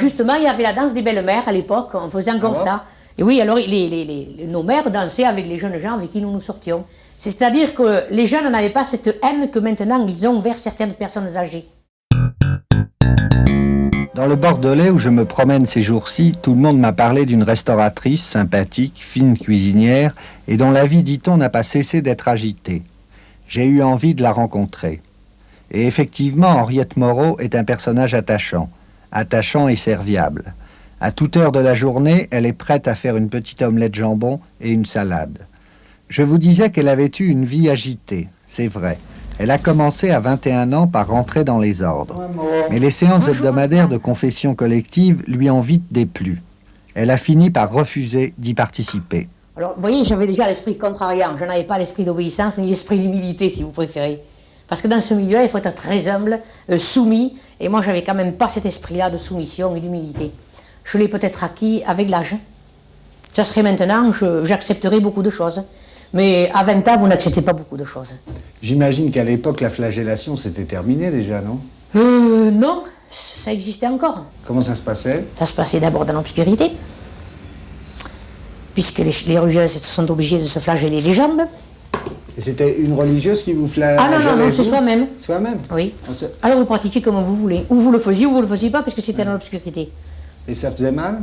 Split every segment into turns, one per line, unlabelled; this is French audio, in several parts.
Justement, il y avait la danse des belles-mères à l'époque, on faisait encore ça. Et oui, alors nos mères dansaient avec les jeunes gens avec qui nous sortions. C'est-à-dire que les jeunes n'avaient pas cette haine que maintenant ils ont vers certaines personnes âgées.
Dans le Bordelais où je me promène ces jours-ci, tout le monde m'a parlé d'une restauratrice sympathique, fine cuisinière, et dont la vie, dit-on, n'a pas cessé d'être agitée. J'ai eu envie de la rencontrer. Et effectivement, Henriette Moreau est un personnage attachant et serviable. À toute heure de la journée, elle est prête à faire une petite omelette jambon et une salade. Je vous disais qu'elle avait eu une vie agitée, c'est vrai. Elle a commencé à 21 ans par rentrer dans les ordres. Mais les séances hebdomadaires de confession collective lui ont vite déplu. Elle a fini par refuser d'y participer.
Alors, vous voyez, j'avais déjà l'esprit contrariant. Je n'avais pas l'esprit d'obéissance ni l'esprit d'humilité, si vous préférez. Parce que dans ce milieu-là, il faut être très humble, soumis. Et moi, j'avais quand même pas cet esprit-là de soumission et d'humilité. Je l'ai peut-être acquis avec l'âge. Ça serait maintenant, j'accepterais beaucoup de choses. Mais à 20 ans, vous n'acceptez pas beaucoup de choses.
J'imagine qu'à l'époque, la flagellation, c'était terminé déjà, non?
Non, ça existait encore.
Comment ça se passait?
Ça se passait d'abord dans l'obscurité, puisque les religieuses sont obligées de se flageller les jambes.
Et c'était une religieuse qui vous flagellait?
Ah non, c'est soi-même.
Soi-même?
Oui. Alors vous pratiquez comme vous voulez. Ou vous le faisiez ou vous ne le faisiez pas, parce que c'était dans l'obscurité.
Et ça faisait mal?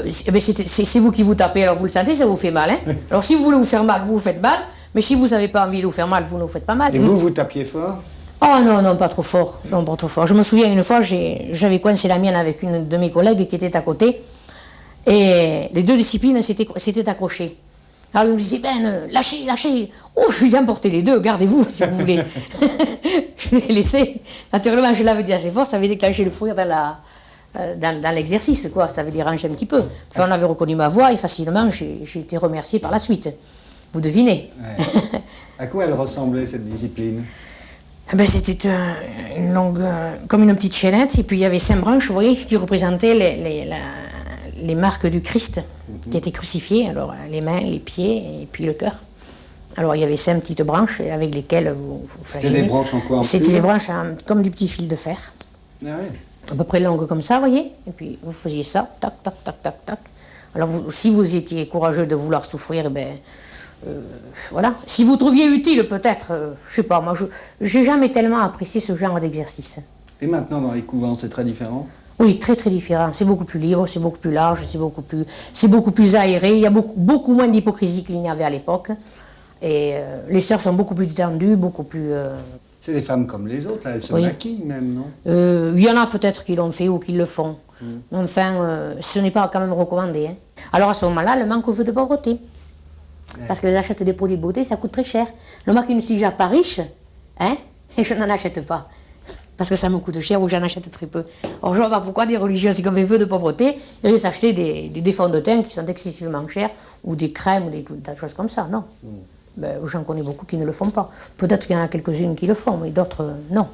C'est vous qui vous tapez, alors vous le sentez, ça vous fait mal. Hein. Alors si vous voulez vous faire mal, vous vous faites mal, mais si vous n'avez pas envie de vous faire mal, vous ne vous faites pas mal.
Et vous tapiez fort?
Oh non, pas trop fort. Non, pas trop fort. Je me souviens une fois, j'avais coincé la mienne avec une de mes collègues qui était à côté, et les deux disciplines s'étaient accrochées. Alors il me disait, lâchez. Oh, je lui ai emporté les deux, gardez-vous si vous voulez. Je l'ai laissé. Naturellement, je l'avais dit assez fort, ça avait déclenché le fou rire dans l'exercice, quoi. Ça avait dérangé un petit peu. Enfin, on avait reconnu ma voix et facilement, j'ai été remercié par la suite. Vous devinez.
Ouais. À quoi elle ressemblait, cette discipline?
C'était une longue, comme une petite chaînette, et puis il y avait 5 branches, vous voyez, qui représentaient les marques du Christ, qui étaient crucifiées, alors les mains, les pieds, et puis le cœur. Alors il y avait 5 petites branches avec lesquelles vous flagellez.
C'était des branches en quoi?
C'était des branches comme du petit fil de fer.
Ah ouais.
À peu près longues comme ça, vous voyez, et puis vous faisiez ça, tac. Alors si vous étiez courageux de vouloir souffrir, voilà. Si vous trouviez utile peut-être, je sais pas, moi j'ai jamais tellement apprécié ce genre d'exercice.
Et maintenant dans les couvents, c'est très différent?
Oui, très différent. C'est beaucoup plus libre, c'est beaucoup plus large, c'est beaucoup plus aéré. Il y a beaucoup moins d'hypocrisie qu'il n'y avait à l'époque. Et les sœurs sont beaucoup plus détendues, beaucoup plus...
C'est des femmes comme les autres, là, elles se maquillent même, non?
Il y en a peut-être qui l'ont fait ou qui le font. Enfin, ce n'est pas quand même recommandé. Hein. Alors à ce moment-là, le manque au feu de pauvreté. Parce qu'elles achètent des produits de beauté, ça coûte très cher. Moi qui ne suis déjà pas riche, hein, et je n'en achète pas. Parce que ça me coûte cher ou j'en achète très peu. Alors je ne vois pas pourquoi des religieuses qui ont des feux de pauvreté iraient s'acheter des fonds de teint qui sont excessivement chers, ou des crèmes, ou des choses comme ça, non. J'en connais beaucoup qui ne le font pas. Peut-être qu'il y en a quelques-unes qui le font, mais d'autres, non.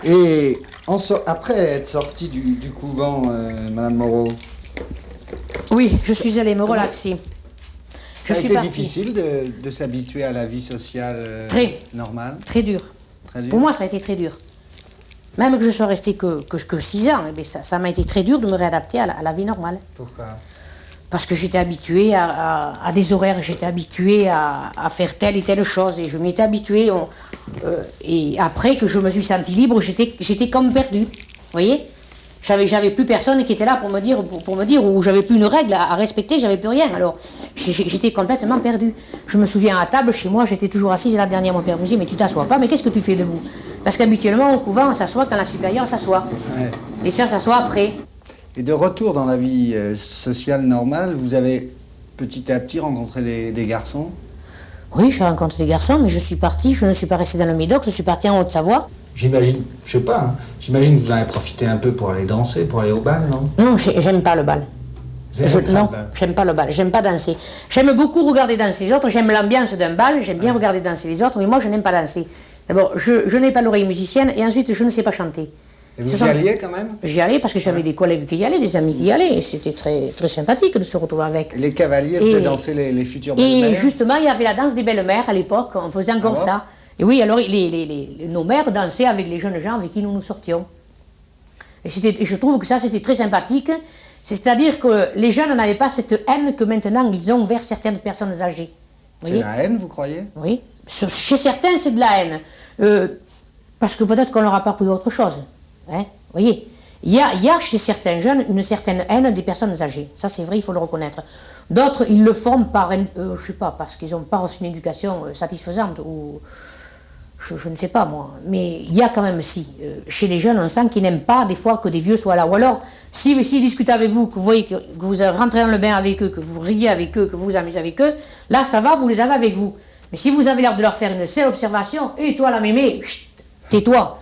Et après être sortie du couvent, Madame Moreau?
Oui, je suis allée me relaxer.
Ça a été difficile de s'habituer à la vie sociale normale?
Très dur. Pour moi, ça a été très dur. Même que je sois restée que 6 ans, ça m'a été très dur de me réadapter à la vie normale.
Pourquoi?
Parce que j'étais habituée à des horaires, j'étais habituée à faire telle et telle chose, et je m'y étais habituée. Et après que je me suis sentie libre, j'étais comme perdue. Vous voyez? J'avais plus personne qui était là pour me dire, ou j'avais plus une règle à respecter, j'avais plus rien. Alors j'étais complètement perdue. Je me souviens à table chez moi, j'étais toujours assise, et la dernière mon père me disait, mais tu t'assois pas, mais qu'est-ce que tu fais debout? Parce qu'habituellement au couvent on s'assoit quand la supérieure s'assoit. Ouais. Les sœurs s'assoient après.
Et de retour dans la vie sociale normale, vous avez petit à petit rencontré des garçons?
Oui, j'ai rencontré des garçons, mais je suis partie, je ne suis pas restée dans le Médoc, je suis partie en Haute-Savoie.
J'imagine, je sais pas, j'imagine que vous en avez profité un peu pour aller danser, pour aller au bal, non?
Non, j'aime pas le bal. Non, j'aime pas le bal, j'aime pas danser. J'aime beaucoup regarder danser les autres, j'aime l'ambiance d'un bal, j'aime bien regarder danser les autres, mais moi je n'aime pas danser. D'abord, je n'ai pas l'oreille musicienne, et ensuite je ne sais pas chanter.
Et vous y alliez quand même?
J'y allais parce que j'avais des collègues qui y allaient, des amis qui y allaient, et c'était très, très sympathique de se retrouver avec.
Les cavaliers faisaient danser les futures belles-mères?
Et justement, il y avait la danse des belles-mères à l'époque, on faisait encore ça. Et oui, alors nos mères dansaient avec les jeunes gens avec qui nous sortions. Et je trouve que ça, c'était très sympathique. C'est-à-dire que les jeunes n'avaient pas cette haine que maintenant ils ont vers certaines personnes âgées.
C'est la haine, vous croyez?
Oui. Chez certains, c'est de la haine. Parce que peut-être qu'on leur a pas appris autre chose. Hein, vous voyez, il y a chez certains jeunes une certaine haine des personnes âgées. Ça, c'est vrai, il faut le reconnaître. D'autres, ils le font par, je sais pas, parce qu'ils n'ont pas reçu une éducation satisfaisante, ou je ne sais pas moi. Mais il y a quand même, chez les jeunes, on sent qu'ils n'aiment pas des fois que des vieux soient là. Ou alors, s'ils discutent avec vous, que vous voyez que vous rentrez dans le bain avec eux, que vous riez avec eux, que vous vous amusez avec eux, là, ça va, vous les avez avec vous. Mais si vous avez l'air de leur faire une seule observation, et toi la mémé, tais-toi.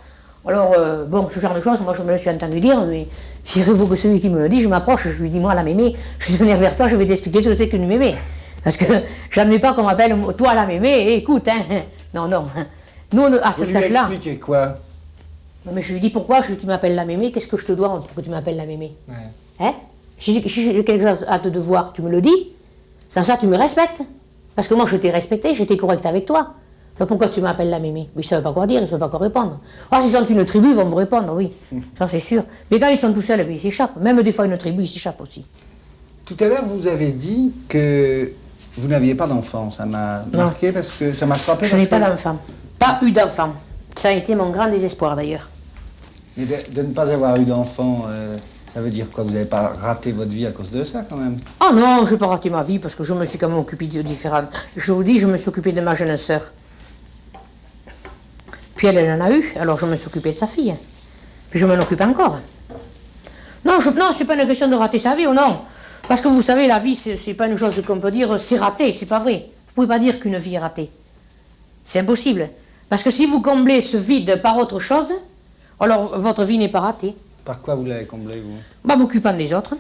Alors, bon, ce genre de choses, moi je me le suis entendu dire, mais figurez-vous que celui qui me le dit, je m'approche, je lui dis, moi la mémé, je vais venir vers toi, je vais t'expliquer ce que c'est qu'une mémé. Parce que j'admets pas qu'on m'appelle toi la mémé, et écoute, hein, non, non. Nous, à cet âge-là.
Vous lui expliquez quoi?
Non, mais je lui dis, pourquoi tu m'appelles la mémé, qu'est-ce que je te dois pour que tu m'appelles la mémé?
Ouais.
Hein? Si j'ai quelque chose à te devoir, tu me le dis. Sans ça, tu me respectes. Parce que moi, je t'ai respecté, j'étais correct avec toi. Alors pourquoi tu m'appelles la mémé? Oui, ils ne savent pas quoi dire, ils ne savent pas quoi répondre. Ah, s'ils sont une tribu, ils vont vous répondre, oui. Ça, c'est sûr. Mais quand ils sont tout seuls, ils s'échappent. Même des fois, une tribu, ils s'échappent aussi.
Tout à l'heure, vous avez dit que vous n'aviez pas d'enfant. Ça m'a marqué parce que ça m'a frappé.
Je n'ai pas d'enfant. Pas eu d'enfant. Ça a été mon grand désespoir, d'ailleurs.
Mais de ne pas avoir eu d'enfant, ça veut dire quoi? Vous n'avez pas raté votre vie à cause de ça, quand même?
Ah non, je n'ai pas raté ma vie, parce que je me suis quand même occupée de différentes. Je vous dis, je me suis occupée de ma jeune sœur. Puis elle en a eu, alors je me suis occupée de sa fille. Puis je m'en occupe encore. Non, c'est pas une question de rater sa vie ou non. Parce que vous savez, la vie, c'est pas une chose qu'on peut dire, c'est raté, c'est pas vrai. Vous pouvez pas dire qu'une vie est ratée. C'est impossible. Parce que si vous comblez ce vide par autre chose, alors votre vie n'est pas ratée.
Par quoi vous l'avez comblé, vous?
Bah, m'occupant des autres.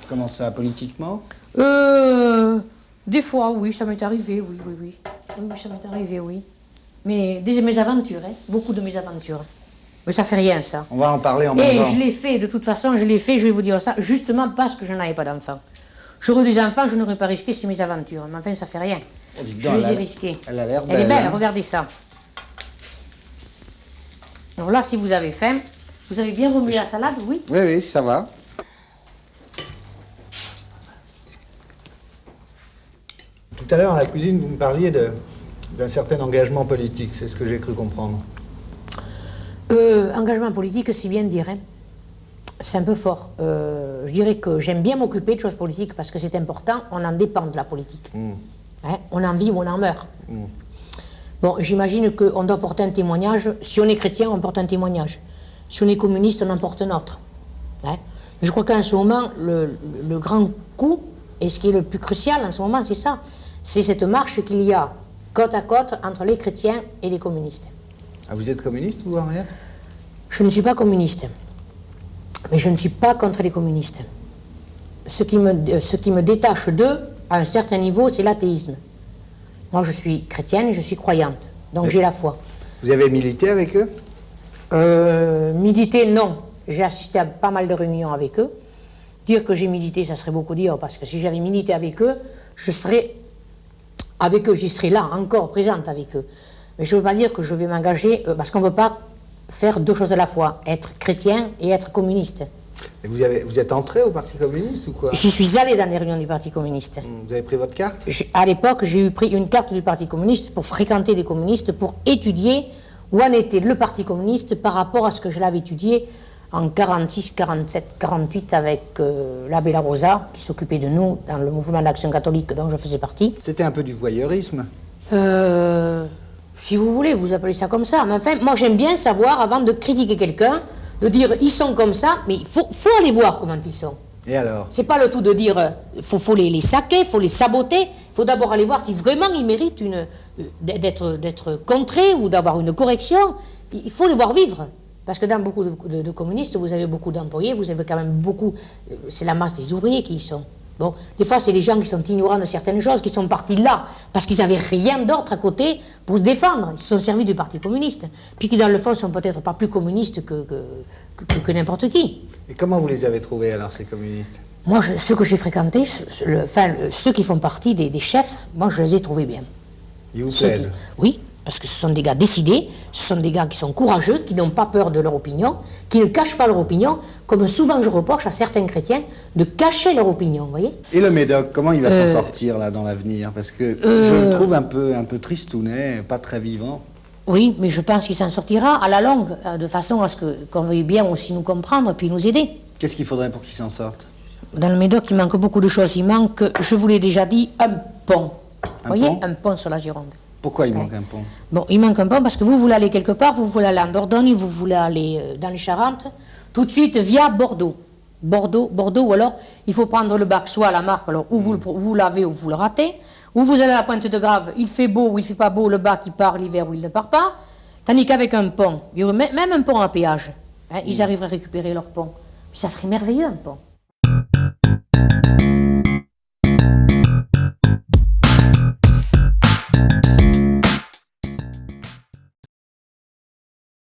Comment ça, politiquement?
Des fois, oui, ça m'est arrivé, oui. Oui, ça m'est arrivé, oui. Mais des mésaventures, hein, beaucoup de mésaventures. Mais ça fait rien, ça.
On va en parler en même temps.
Et je l'ai fait, de toute façon, je vais vous dire ça, justement parce que je n'avais pas d'enfants. J'aurais eu des enfants, je n'aurais pas risqué ces mésaventures. Mais enfin, ça fait rien.
Oh,
je les ai risquées.
Elle a l'air belle.
Elle est belle,
hein.
regardez ça. Alors là, si vous avez faim, vous avez bien remué la salade, oui?
Oui, ça va. Tout à l'heure, à la cuisine, vous me parliez d'un certain engagement politique, c'est ce que j'ai cru comprendre.
Engagement politique, c'est bien de dire. Hein. C'est un peu fort. Je dirais que j'aime bien m'occuper de choses politiques parce que c'est important, on en dépend de la politique. Hein, on en vit ou on en meurt. Bon, j'imagine qu'on doit porter un témoignage. Si on est chrétien, on porte un témoignage. Si on est communiste, on en porte un autre. Hein. Je crois qu'en ce moment, le grand coup, et ce qui est le plus crucial en ce moment, c'est ça. C'est cette marche qu'il y a côte à côte entre les chrétiens et les communistes.
Ah, vous êtes communiste, vous, Henriette?
Je ne suis pas communiste, mais je ne suis pas contre les communistes. Ce qui me détache d'eux, à un certain niveau, c'est l'athéisme. Moi, je suis chrétienne et je suis croyante, donc j'ai la foi.
Vous avez milité avec eux?
Militer, non. J'ai assisté à pas mal de réunions avec eux. Dire que j'ai milité, ça serait beaucoup dire, parce que si j'avais milité avec eux, je serais avec eux, j'y serais là, encore présente avec eux. Mais je ne veux pas dire que je vais m'engager, parce qu'on ne peut pas faire deux choses à la fois, être chrétien et être communiste.
Et vous êtes entré au Parti communiste ou quoi?
J'y suis allé dans les réunions du Parti communiste.
Vous avez pris votre carte?
À l'époque, j'ai pris une carte du Parti communiste pour fréquenter des communistes, pour étudier où en était le Parti communiste par rapport à ce que je l'avais étudié en 46, 47, 48 avec l'abbé La Rosa, qui s'occupait de nous dans le mouvement d'Action catholique dont je faisais partie.
C'était un peu du voyeurisme?
Si vous voulez, vous appelez ça comme ça. Mais enfin, moi j'aime bien savoir, avant de critiquer quelqu'un, de dire ils sont comme ça, mais il faut aller voir comment ils sont.
Et alors?
C'est pas le tout de dire faut les saquer, faut les saboter. Il faut d'abord aller voir si vraiment ils méritent d'être contrés ou d'avoir une correction. Il faut les voir vivre. Parce que dans beaucoup de communistes, vous avez beaucoup d'employés, vous avez quand même beaucoup... C'est la masse des ouvriers qui y sont. Bon, des fois, c'est des gens qui sont ignorants de certaines choses, qui sont partis de là, parce qu'ils n'avaient rien d'autre à côté pour se défendre. Ils se sont servis du Parti communiste. Puis qui, dans le fond, sont peut-être pas plus communistes que n'importe qui.
Et comment vous les avez trouvés, alors, ces communistes?
Moi, ceux que j'ai fréquentés, ceux qui font partie des chefs, moi, je les ai trouvés bien.
Ils vous plaisent?
Oui, parce que ce sont des gars décidés, ce sont des gars qui sont courageux, qui n'ont pas peur de leur opinion, qui ne cachent pas leur opinion, comme souvent je reproche à certains chrétiens de cacher leur opinion, vous voyez.
Et le Médoc, comment il va s'en sortir, là, dans l'avenir? Parce que je le trouve un peu tristounet, pas très vivant.
Oui, mais je pense qu'il s'en sortira à la longue, de façon à ce qu'on veuille bien aussi nous comprendre, puis nous aider.
Qu'est-ce qu'il faudrait pour qu'il s'en sorte?
Dans le Médoc, il manque beaucoup de choses. Il manque, je vous l'ai déjà dit, un pont. Vous voyez, un pont sur la Gironde.
Pourquoi il manque un pont?
Bon, il manque un pont parce que vous voulez aller quelque part, vous voulez aller en Dordogne, vous voulez aller dans les Charentes, tout de suite via Bordeaux. Bordeaux, ou alors il faut prendre le bac, soit à la marque, alors ou vous l'avez ou vous le ratez, ou vous allez à la Pointe de Grave, il fait beau ou il fait pas beau, le bac il part l'hiver ou il ne part pas, tandis qu'avec un pont, il y aurait même un pont à péage, hein, ils arriveraient à récupérer leur pont. Mais ça serait merveilleux un pont.